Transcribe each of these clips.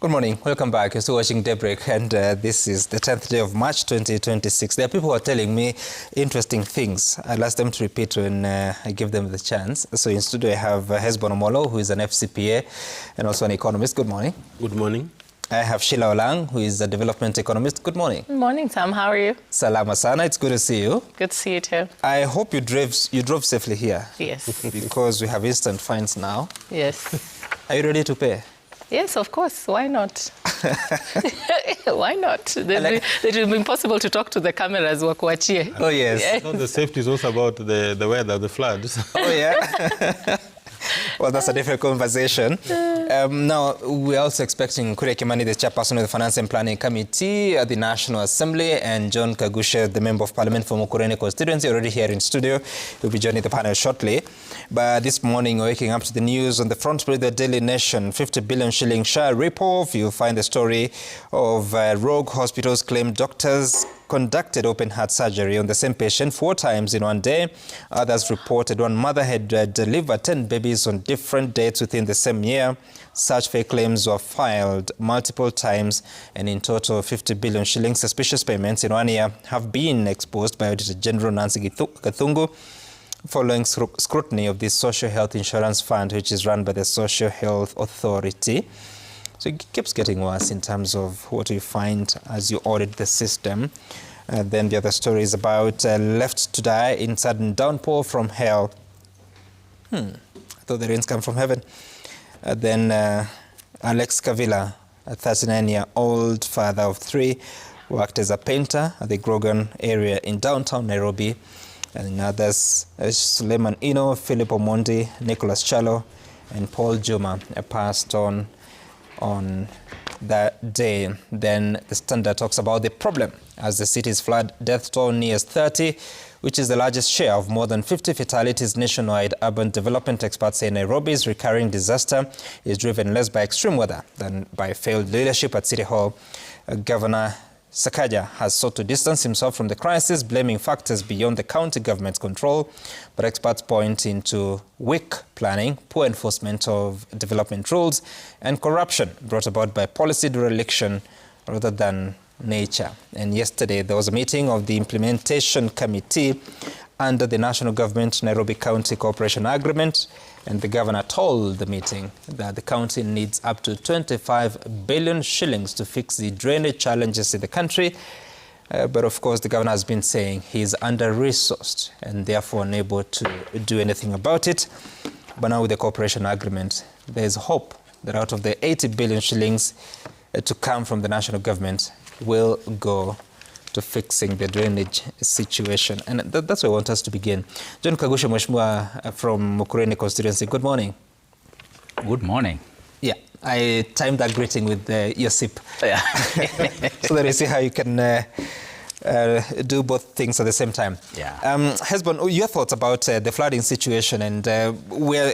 Good morning. Welcome back. You're still watching Daybreak, and this is the 10th day of March 2026. There are people who are telling me interesting things. I'll ask them to repeat when I give them the chance. So in studio I have Hesbon Omolo, who is an FCPA and also an economist. Good morning. Good morning. I have Sheila Olang, who is a development economist. Good morning. Good morning, Sam. How are you? Salama sana. It's good to see you. Good to see you too. I hope you drove safely here. Yes. Because we have instant fines now. Yes. Are you ready to pay? Yes, of course. Why not? Why not? It will be impossible to talk to the cameras. Wakuachie. Oh, yes. Yes. No, the safety is also about the weather, the floods. Oh, yeah? Well, that's a different conversation. Now, we're also expecting Kuria Kimani, the chairperson of the Finance and Planning Committee at the National Assembly, and John Kagusha, the Member of Parliament for Mukureni constituency, already here in studio. He'll be joining the panel shortly. But this morning, we're waking up to the news on the front page of the Daily Nation, 50 billion shilling share rip-off. You'll find the story of rogue hospitals claim doctors conducted open-heart surgery on the same patient 4 times in one day. Others reported one mother had delivered 10 babies on different dates within the same year. Such fake claims were filed multiple times, and in total 50 billion shilling suspicious payments in 1 year have been exposed by Auditor General Nancy Gathungu following scrutiny of the Social Health Insurance Fund, which is run by the Social Health Authority. So it keeps getting worse in terms of what you find as you audit the system. Then the other story is about left to die in sudden downpour from hell. I thought the rains come from heaven. Then Alex Kavila, a 39-year-old father of 3, worked as a painter at the Grogan area in downtown Nairobi. And others, Suleiman Ino, Philip Omondi, Nicholas Chalo, and Paul Juma passed on that day. Then the Standard talks about the problem as the city's flood death toll nears 30, which is the largest share of more than 50 fatalities nationwide. Urban development experts say Nairobi's recurring disaster is driven less by extreme weather than by failed leadership at City Hall. Governor Sakaja has sought to distance himself from the crisis, blaming factors beyond the county government's control. But experts point into weak planning, poor enforcement of development rules, and corruption brought about by policy dereliction rather than nature. And yesterday there was a meeting of the Implementation Committee under the National Government Nairobi County Cooperation Agreement, and the governor told the meeting that the county needs up to 25 billion shillings to fix the drainage challenges in the country. But of course, the governor has been saying he's under-resourced and therefore unable to do anything about it. But now with the cooperation agreement, there's hope that out of the 80 billion shillings to come from the national government will go to fixing the drainage situation. And that's where I want us to begin. John Kagusha Mheshimiwa from Mukureni constituency, good morning. Good morning. Yeah, I timed that greeting with your sip. Yeah. So that you see how you can do both things at the same time. Yeah. Hesbon, your thoughts about the flooding situation, and we're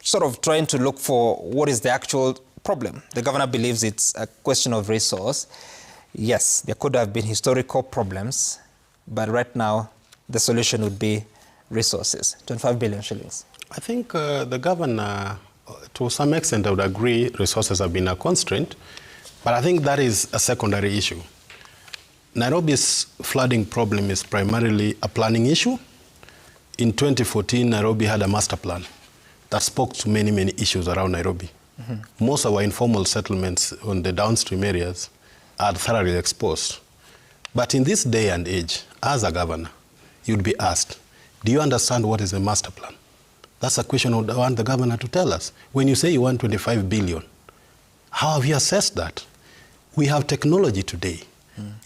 sort of trying to look for what is the actual problem. The governor believes it's a question of resource. Yes, there could have been historical problems, but right now the solution would be resources, 25 billion shillings. I think the governor, to some extent, I would agree resources have been a constraint, but I think that is a secondary issue. Nairobi's flooding problem is primarily a planning issue. In 2014, Nairobi had a master plan that spoke to many, many issues around Nairobi. Most of our informal settlements on the downstream areas are thoroughly exposed. But in this day and age, as a governor, you'd be asked, do you understand what is a master plan? That's a question I want the governor to tell us. When you say you want 25 billion, how have you assessed that? We have technology today.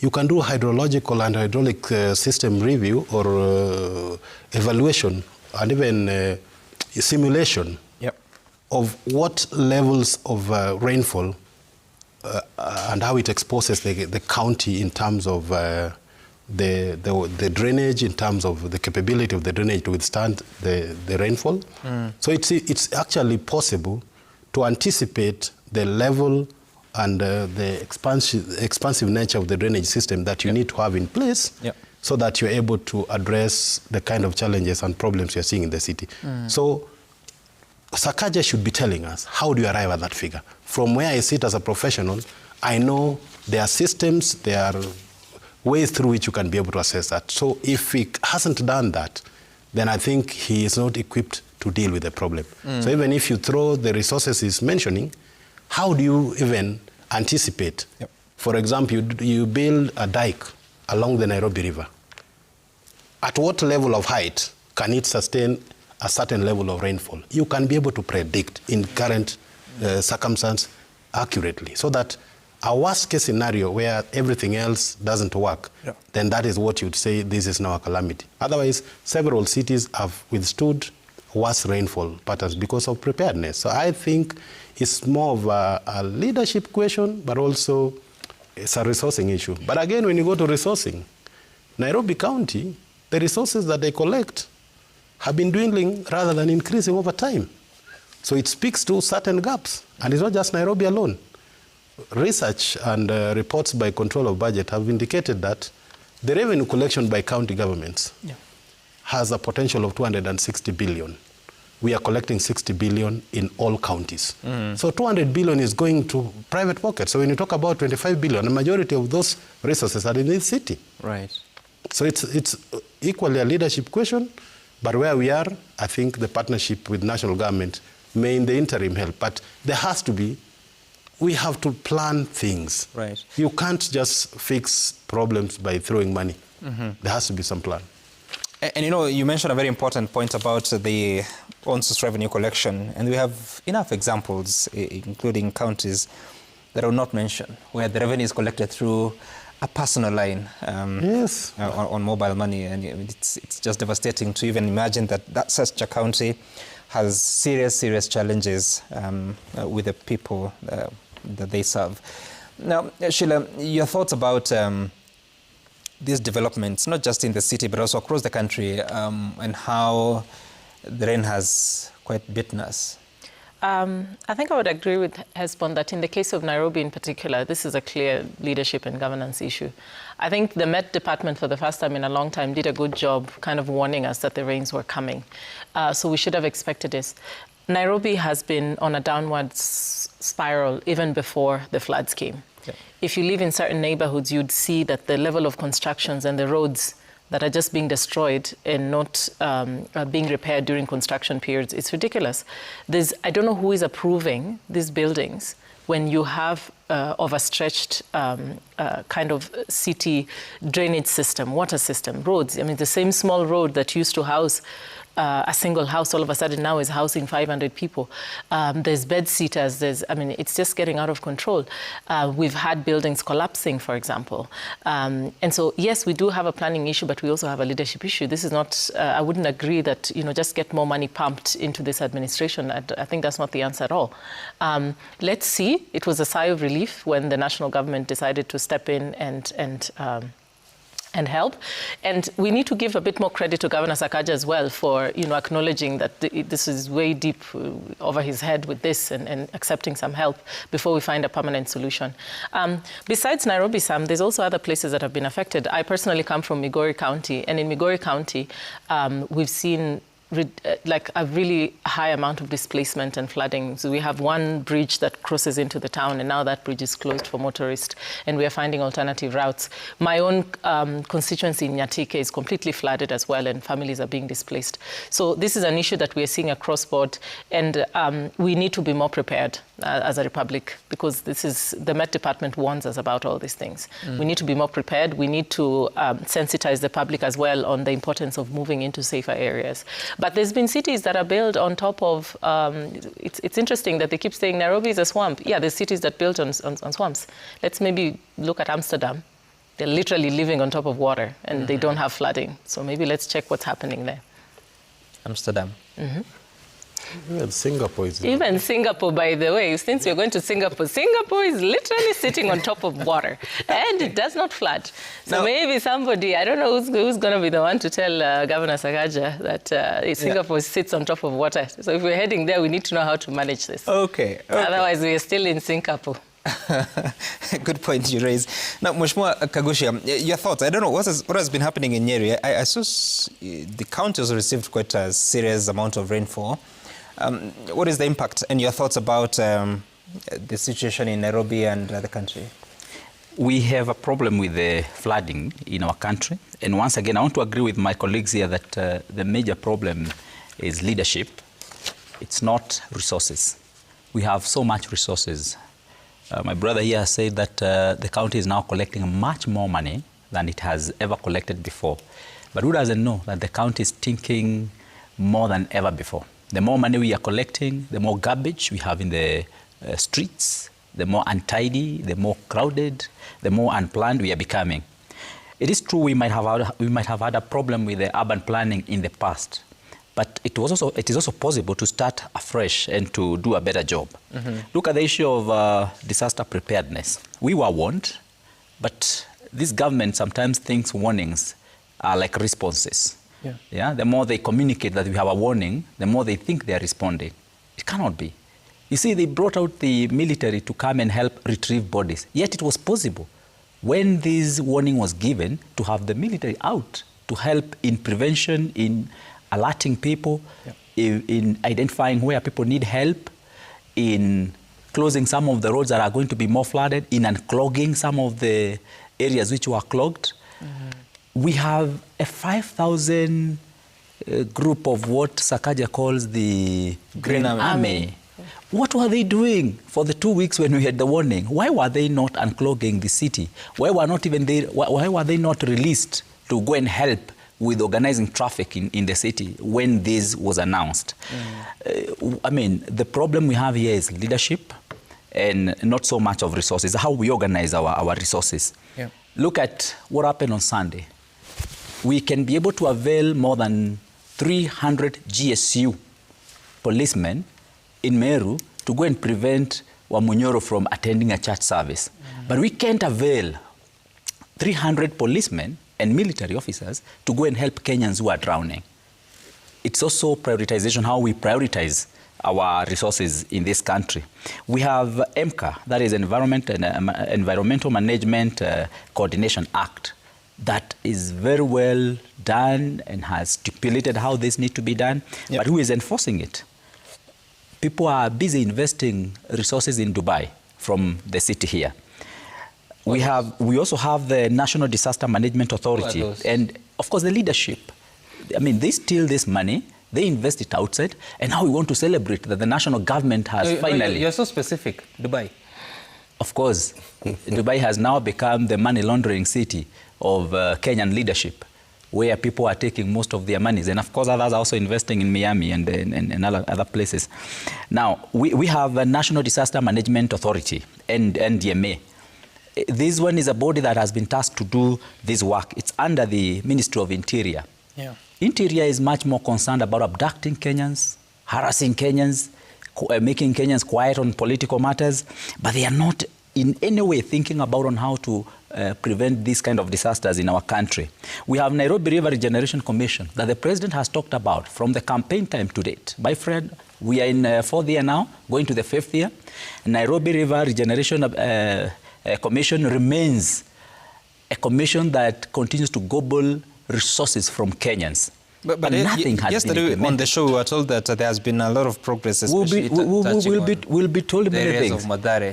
You can do hydrological and hydraulic system review or evaluation and even simulation of what levels of rainfall and how it exposes the county in terms of the drainage, in terms of the capability of the drainage to withstand the rainfall. So it's actually possible to anticipate the level and the expansive nature of the drainage system that you need to have in place so that you're able to address the kind of challenges and problems you're seeing in the city. So Sakaja should be telling us, how do you arrive at that figure? From where I sit as a professional, I know there are systems, there are ways through which you can be able to assess that. So if he hasn't done that, then I think he is not equipped to deal with the problem. So even if you throw the resources he's mentioning, how do you even anticipate? Yep. For example, you build a dike along the Nairobi River. At what level of height can it sustain a certain level of rainfall? You can be able to predict in current circumstance accurately, so that a worst case scenario where everything else doesn't work, then that is what you'd say this is now a calamity. Otherwise, several cities have withstood worse rainfall patterns because of preparedness. So I think it's more of a leadership question, but also it's a resourcing issue. But again, when you go to resourcing, Nairobi County, the resources that they collect have been dwindling rather than increasing over time. So it speaks to certain gaps. And it's not just Nairobi alone. Research and reports by Control of Budget have indicated that the revenue collection by county governments has a potential of 260 billion. We are collecting 60 billion in all counties. So 200 billion is going to private pockets. So when you talk about 25 billion, the majority of those resources are in this city. Right. So it's equally a leadership question, but where we are, I think the partnership with national government may in the interim help, but there has to be, we have to plan things. Right. You can't just fix problems by throwing money. There has to be some plan. And you know, you mentioned a very important point about the on-source revenue collection, and we have enough examples, including counties that I will not mention, where the revenue is collected through a personal line on mobile money, and it's just devastating to even imagine that such a county has serious challenges with the people that they serve. Now, Sheila, your thoughts about these developments, not just in the city, but also across the country, and how the rain has quite bitten us? I think I would agree with Hesbon that in the case of Nairobi in particular, this is a clear leadership and governance issue. I think the Met Department, for the first time in a long time, did a good job kind of warning us that the rains were coming. So we should have expected this. Nairobi has been on a downward spiral even before the floods came. Yeah. If you live in certain neighborhoods, you'd see that the level of constructions and the roads that are just being destroyed and not being repaired during construction periods, it's ridiculous. I don't know who is approving these buildings when you have overstretched kind of city drainage system, water system, roads. I mean, the same small road that used to house a single house all of a sudden now is housing 500 people. There's bed sitters. It's just getting out of control. We've had buildings collapsing, for example. And so, yes, we do have a planning issue, but we also have a leadership issue. This is not, I wouldn't agree that, just get more money pumped into this administration. I think that's not the answer at all. Let's see. It was a sigh of relief when the national government decided to step in and help. And we need to give a bit more credit to Governor Sakaja as well for, acknowledging that this is way deep over his head with this and accepting some help before we find a permanent solution. Besides Nairobi, Sam, there's also other places that have been affected. I personally come from Migori County, and in Migori County, we've seen like a really high amount of displacement and flooding. So we have one bridge that crosses into the town, and now that bridge is closed for motorists, and we are finding alternative routes. My own constituency in Nyatike is completely flooded as well, and families are being displaced. So this is an issue that we are seeing across board, and we need to be more prepared as a republic, because the Met Department warns us about all these things. We need to be more prepared. We need to sensitize the public as well on the importance of moving into safer areas. But there's been cities that are built on top of, it's interesting that they keep saying Nairobi is a swamp. Yeah, there's cities that built on swamps. Let's maybe look at Amsterdam. They're literally living on top of water, and they don't have flooding. So maybe let's check what's happening there. Amsterdam. Even Singapore is... Even Singapore, by the way, since we're going to Singapore, Singapore is literally sitting on top of water, and it does not flood. So maybe somebody, I don't know who's going to be the one to tell Governor Sakaja that Singapore sits on top of water. So if we're heading there, we need to know how to manage this. Okay. Otherwise, we're still in Singapore. Good point you raise. Now, Mheshimiwa Kagusha, your thoughts. I don't know what has been happening in Nyeri. I saw the county has received quite a serious amount of rainfall. What is the impact and your thoughts about the situation in Nairobi and the country? We have a problem with the flooding in our country. And once again, I want to agree with my colleagues here that the major problem is leadership. It's not resources. We have so much resources. My brother here said that the county is now collecting much more money than it has ever collected before. But who doesn't know that the county is stinking more than ever before? The more money we are collecting, the more garbage we have in the streets, the more untidy, the more crowded, the more unplanned we are becoming. It is true we might have had a problem with the urban planning in the past, but it is also possible to start afresh and to do a better job. Look at the issue of disaster preparedness. We were warned, but this government sometimes thinks warnings are like responses. Yeah? The more they communicate that we have a warning, the more they think they are responding. It cannot be. You see, they brought out the military to come and help retrieve bodies. Yet it was possible, when this warning was given, to have the military out to help in prevention, in alerting people, in identifying where people need help, in closing some of the roads that are going to be more flooded, in unclogging some of the areas which were clogged. We have a 5,000 group of what Sakaja calls the Green Army. What were they doing for the 2 weeks when we had the warning? Why were they not unclogging the city? Why were they not released to go and help with organizing traffic in the city when this was announced? I mean, the problem we have here is leadership and not so much of resources, how we organize our resources. Look at what happened on Sunday. We can be able to avail more than 300 GSU policemen in Meru to go and prevent Wamunyoro from attending a church service. But we can't avail 300 policemen and military officers to go and help Kenyans who are drowning. It's also prioritization, how we prioritize our resources in this country. We have EMCA, that is Environmental Management Coordination Act, that is very well done and has stipulated how this needs to be done, but who is enforcing it? People are busy investing resources in Dubai from the city here. We also have the National Disaster Management Authority, and of course the leadership. I mean, they steal this money, they invest it outside, and now we want to celebrate that the national government has finally... You're so specific, Dubai. Of course, Dubai has now become the money laundering city of Kenyan leadership, where people are taking most of their monies. And of course, others are also investing in Miami and other places. Now, we have a National Disaster Management Authority, NDMA. This one is a body that has been tasked to do this work. It's under the Ministry of Interior. Interior is much more concerned about abducting Kenyans, harassing Kenyans, making Kenyans quiet on political matters, but they are not in any way thinking about on how to prevent these kind of disasters in our country. We have Nairobi River Regeneration Commission that the president has talked about from the campaign time to date. My friend, we are in 4th year now, going to the 5th year. Nairobi River Regeneration Commission remains a commission that continues to gobble resources from Kenyans. But nothing has been implemented. On the show, we were told that there has been a lot of progress, especially we'll be told many things.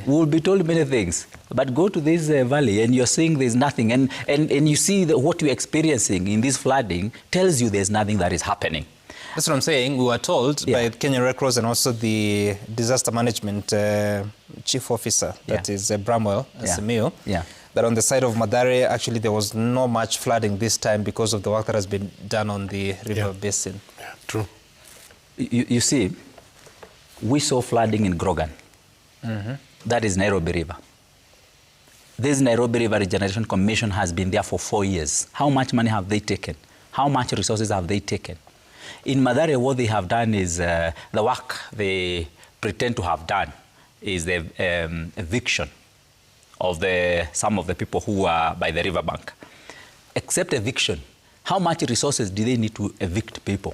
We'll be told many things. But go to this valley and you're seeing there's nothing. And you see what you're experiencing in this flooding tells you there's nothing that is happening. That's what I'm saying. We were told by Kenya Red Cross and also the disaster management chief officer, that is Bramwell Simiyu, that on the side of Mathare, actually there was not much flooding this time because of the work that has been done on the river basin. True. You see, we saw flooding in Grogan. That is Nairobi River. This Nairobi River Regeneration Commission has been there for 4 years. How much money have they taken? How much resources have they taken? In Mathare, what they have done is, the work they pretend to have done is the eviction of some of the people who are by the riverbank. Except eviction, how much resources do they need to evict people?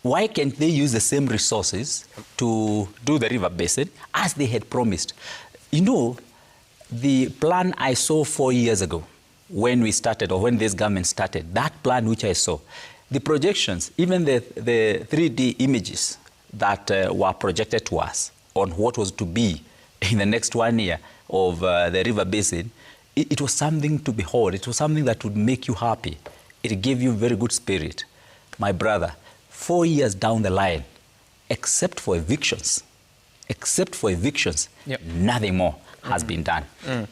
Why can't they use the same resources to do the river basin as they had promised? You know, the plan I saw 4 years ago when we started, or when this government started, that plan which I saw, The projections, even the 3D images that were projected to us on what was to be in the next 1 year of the river basin, it was something to behold. It was something that would make you happy. It gave you very good spirit. My brother, 4 years down the line, except for evictions, yep, nothing more has been done.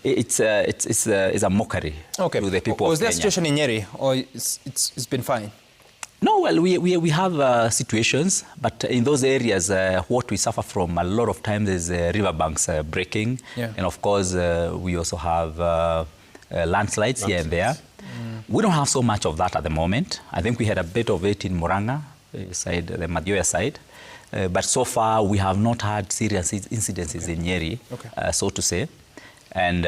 It's a mockery to the people Was of there a Kenya. situation in Nyeri, or it's been fine? No, well, we have situations, but in those areas, what we suffer from a lot of times is riverbanks breaking. Yeah. And of course, we also have landslides here and there. We don't have so much of that at the moment. I think we had a bit of it in Murang'a side, the Madioya side. But so far, we have not had serious incidences in Nyeri, so to say. And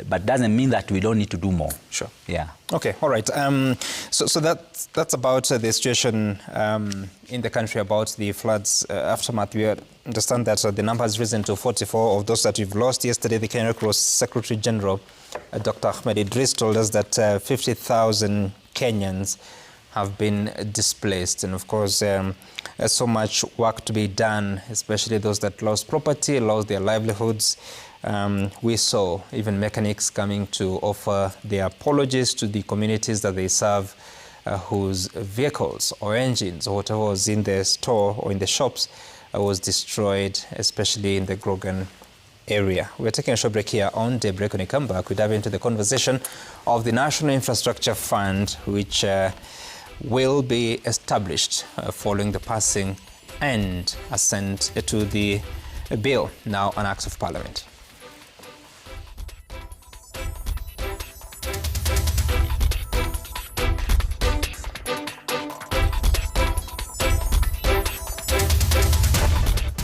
but doesn't mean that we don't need to do more. Sure. Yeah. Okay. All right. So that's about the situation in the country about the floods aftermath. We understand that the number has risen to 44 of those that we've lost. Yesterday, the Kenya Red Cross Secretary General, Dr. Ahmed Idris, told us that 50,000 Kenyans have been displaced. And of course, there's so much work to be done, especially those that lost property, lost their livelihoods. We saw even mechanics coming to offer their apologies to the communities that they serve, whose vehicles or engines or whatever was in the store or in the shops was destroyed, especially in the Grogan area. We're taking a short break here on Daybreak. When we come back, we dive into the conversation of the National Infrastructure Fund, which will be established following the passing and assent to the bill, now an Act of Parliament.